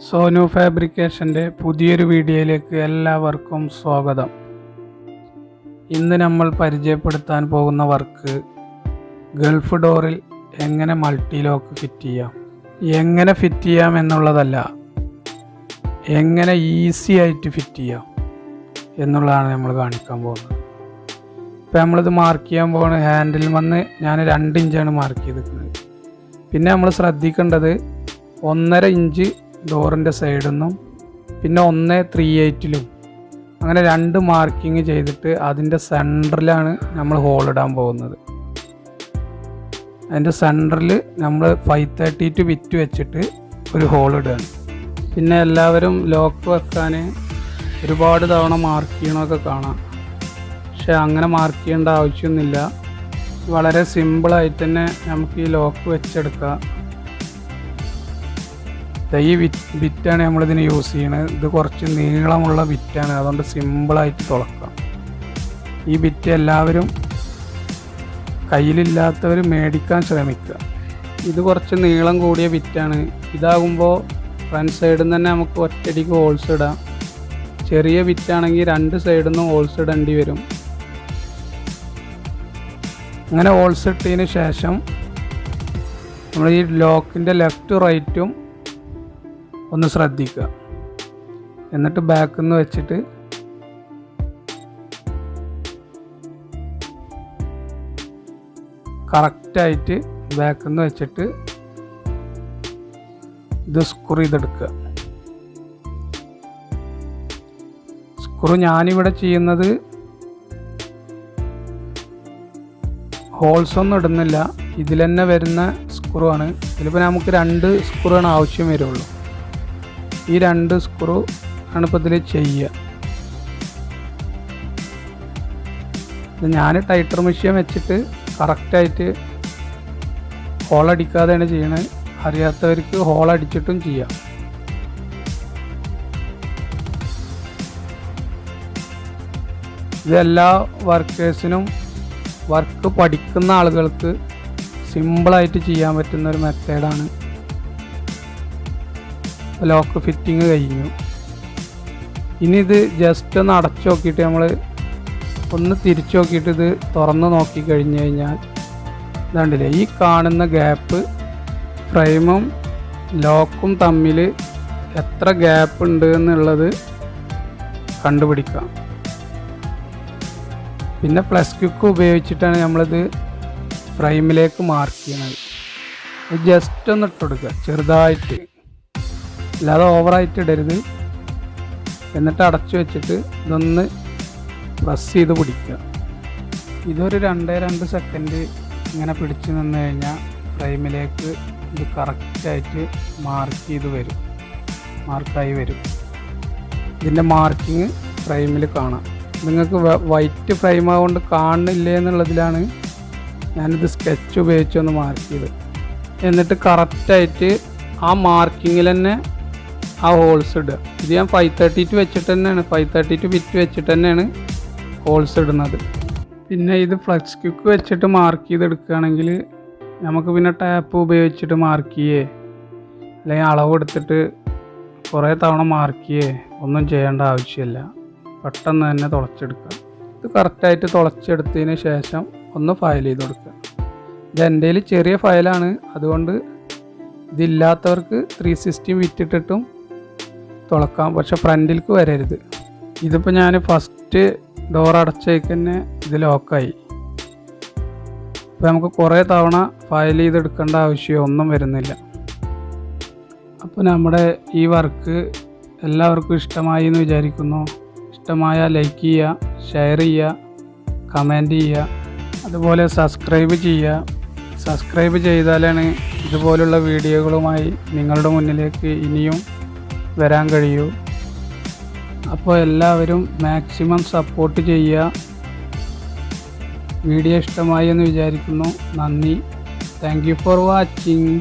സോനു ഫാബ്രിക്കേഷൻ്റെ പുതിയൊരു വീഡിയോയിലേക്ക് എല്ലാവർക്കും സ്വാഗതം. ഇന്ന് നമ്മൾ പരിചയപ്പെടുത്താൻ പോകുന്ന വർക്ക് ഗൾഫ് ഡോറിൽ എങ്ങനെ മൾട്ടി ലോക്ക് ഫിറ്റ് ചെയ്യാം. എങ്ങനെ ഫിറ്റ് ചെയ്യാം എന്നുള്ളതല്ല, എങ്ങനെ ഈസി ആയിട്ട് ഫിറ്റ് ചെയ്യാം എന്നുള്ളതാണ് നമ്മൾ കാണിക്കാൻ പോകുന്നത്. ഇപ്പോൾ നമ്മളിത് മാർക്ക് ചെയ്യാൻ പോകുന്ന ഹാൻഡിൽ വന്ന് ഞാൻ 2 ഇഞ്ചാണ് മാർക്ക് ചെയ്തിരിക്കുന്നത്. പിന്നെ നമ്മൾ ശ്രദ്ധിക്കേണ്ടത് 1.5 ഇഞ്ച് ഡോറിൻ്റെ സൈഡിൽ നിന്നും പിന്നെ 1.38 അങ്ങനെ 2 മാർക്കിങ് ചെയ്തിട്ട് അതിൻ്റെ സെൻറ്ററിലാണ് നമ്മൾ ഹോൾ ഇടാൻ പോകുന്നത്. അതിൻ്റെ സെൻറ്ററിൽ നമ്മൾ 532 ബിറ്റ് വെച്ചിട്ട് ഒരു ഹോൾ ഇടുകയാണ്. പിന്നെ എല്ലാവരും ലോക്ക് വെക്കാൻ ഒരുപാട് തവണ മാർക്ക് ചെയ്യണമൊക്കെ കാണാം. പക്ഷെ അങ്ങനെ മാർക്ക് ചെയ്യേണ്ട ആവശ്യമൊന്നുമില്ല. വളരെ സിമ്പിളായിട്ട് തന്നെ നമുക്ക് ഈ ലോക്ക് വെച്ചെടുക്കാം. ഈ ബിറ്റാണ് നമ്മളിതിന് യൂസ് ചെയ്യണത്. ഇത് കുറച്ച് നീളമുള്ള ബിറ്റാണ്, അതുകൊണ്ട് സിമ്പിളായിട്ട് തുളക്കാം. ഈ ബിറ്റ് എല്ലാവരും കയ്യിലില്ലാത്തവർ മേടിക്കാൻ ശ്രമിക്കുക. ഇത് കുറച്ച് നീളം കൂടിയ ബിറ്റാണ്. ഇതാകുമ്പോൾ ഫ്രണ്ട് സൈഡിൽ നിന്ന് തന്നെ നമുക്ക് ഒറ്റയടിക്ക് ഹോൾസ് ഇടാം. ചെറിയ ബിറ്റാണെങ്കിൽ 2 സൈഡിൽ നിന്നും ഹോൾസ് ഇടേണ്ടി വരും. അങ്ങനെ ഹോൾസ് ഇട്ടതിന് ശേഷം നമ്മൾ ഈ ലോക്കിൻ്റെ ലെഫ്റ്റ് റൈറ്റും ഒന്ന് ശ്രദ്ധിക്കുക. എന്നിട്ട് ബാക്കിൽ നിന്ന് വെച്ചിട്ട് കറക്റ്റായിട്ട് ബാക്കിൽ നിന്ന് വെച്ചിട്ട് ഇത് സ്ക്രൂ ചെയ്തെടുക്കുക. സ്ക്രൂ ഞാനിവിടെ ചെയ്യുന്നത് ഹോൾസ് ഒന്നും ഇടുന്നില്ല, ഇതിൽ തന്നെ വരുന്ന സ്ക്രൂ ആണ്. ഇതിലിപ്പോൾ നമുക്ക് 2 സ്ക്രൂ ആണ് ആവശ്യം വരുള്ളൂ. ഈ 2 സ്ക്രൂ ആണ് ഇപ്പോൾ ഇതിൽ ചെയ്യുക. ഞാൻ ടൈറ്റർ മെഷീൻ വെച്ചിട്ട് കറക്റ്റായിട്ട് ഹോളടിക്കാതെയാണ് ചെയ്യണത്. അറിയാത്തവർക്ക് ഹോളടിച്ചിട്ടും ചെയ്യാം. ഇതെല്ലാ വർക്കേഴ്സിനും, വർക്ക് പഠിക്കുന്ന ആളുകൾക്ക് സിമ്പിളായിട്ട് ചെയ്യാൻ പറ്റുന്ന ഒരു മെത്തേഡാണ്. ലോക്ക് ഫിറ്റിങ് കഴിഞ്ഞു. ഇനി ഇത് ജസ്റ്റ് ഒന്ന് അടച്ചു നോക്കിയിട്ട് നമ്മൾ ഒന്ന് തിരിച്ചു നോക്കിയിട്ട് ഇത് തുറന്ന് നോക്കി കഴിഞ്ഞ് കഴിഞ്ഞാൽ ഇതാണ്ടില്ലേ, ഈ കാണുന്ന ഗ്യാപ്പ് ഫ്രെയിമും ലോക്കും തമ്മിൽ എത്ര ഗ്യാപ്പ് ഉണ്ട് എന്നുള്ളത് കണ്ടുപിടിക്കാം. പിന്നെ പ്ലസ് ക്വിക്ക് ഉപയോഗിച്ചിട്ടാണ് നമ്മളിത് ഫ്രെയിമിലേക്ക് മാർക്ക് ചെയ്യുന്നത്. ജസ്റ്റ് ഒന്ന് ഇട്ട് കൊടുക്കുക ചെറുതായിട്ട്, അല്ലാതെ ഓവറായിട്ട് ഇടരുത്. എന്നിട്ട് അടച്ചു വെച്ചിട്ട് ഇതൊന്ന് പ്രസ് ചെയ്ത് പിടിക്കുക. ഇതൊരു 2 സെക്കൻഡ് ഇങ്ങനെ പിടിച്ച് നിന്ന് കഴിഞ്ഞാൽ ഫ്രെയിമിലേക്ക് ഇത് കറക്റ്റായിട്ട് മാർക്കായി വരും. ഇതിൻ്റെ മാർക്കിങ് ഫ്രെയിമിൽ കാണാം. നിങ്ങൾക്ക് വൈറ്റ് ഫ്രെയിം ആയതുകൊണ്ട് കാണുന്നില്ലേ എന്നുള്ളതിലാണ് ഞാനിത് സ്കെച്ച് ഉപയോഗിച്ചൊന്ന് മാർക്ക് ചെയ്ത്. എന്നിട്ട് കറക്റ്റായിട്ട് ആ മാർക്കിങ്ങിൽ തന്നെ ആ ഹോൾസ് ഇടുക. ഇത് ഞാൻ 532 വെച്ചിട്ട് തന്നെയാണ്, 532 ബിറ്റ് വെച്ചിട്ട് തന്നെയാണ് ഹോൾസ് ഇടുന്നത്. പിന്നെ ഇത് ഫ്ലക്സ് ക്വിക്ക് വെച്ചിട്ട് മാർക്ക് ചെയ്തെടുക്കുകയാണെങ്കിൽ നമുക്ക് പിന്നെ ടാപ്പ് ഉപയോഗിച്ചിട്ട് മാർക്ക് ചെയ്യേ അല്ലെങ്കിൽ അളവെടുത്തിട്ട് കുറേ തവണ മാർക്ക് ചെയ്യേ ഒന്നും ചെയ്യേണ്ട ആവശ്യമില്ല. പെട്ടെന്ന് തന്നെ തുളച്ചെടുക്കുക. ഇത് കറക്റ്റായിട്ട് തുളച്ചെടുത്തതിന് ശേഷം ഒന്ന് ഫയൽ ചെയ്ത് കൊടുക്കുക. ഇത് എൻ്റെ ചെറിയ ഫയലാണ്, അതുകൊണ്ട് ഇതില്ലാത്തവർക്ക് 360 വിറ്റിട്ടിട്ടും തുളക്കാം. പക്ഷെ ഫ്രണ്ടിലേക്ക് വരരുത്. ഇതിപ്പോൾ ഞാൻ ഫസ്റ്റ് ഡോർ അടച്ചേക്ക് തന്നെ ഇത് ലോക്കായി. ഇപ്പോൾ നമുക്ക് കുറേ തവണ ഫയൽ ചെയ്തെടുക്കേണ്ട ആവശ്യം ഒന്നും വരുന്നില്ല. അപ്പോൾ നമ്മുടെ ഈ വർക്ക് എല്ലാവർക്കും ഇഷ്ടമായി എന്ന് വിചാരിക്കുന്നു. ഇഷ്ടമായാൽ ലൈക്ക് ചെയ്യുക, ഷെയർ ചെയ്യുക, കമൻറ്റ് ചെയ്യുക, അതുപോലെ സബ്സ്ക്രൈബ് ചെയ്യുക. സബ്സ്ക്രൈബ് ചെയ്താലാണ് ഇതുപോലുള്ള വീഡിയോകളുമായി നിങ്ങളുടെ മുന്നിലേക്ക് ഇനിയും വരാൻ കഴിയൂ. അപ്പോൾ എല്ലാവരും മാക്സിമം സപ്പോർട്ട് ചെയ്യുക. വീഡിയോ ഇഷ്ടമായി എന്ന് വിചാരിക്കുന്നു. നന്ദി. Thank you for watching.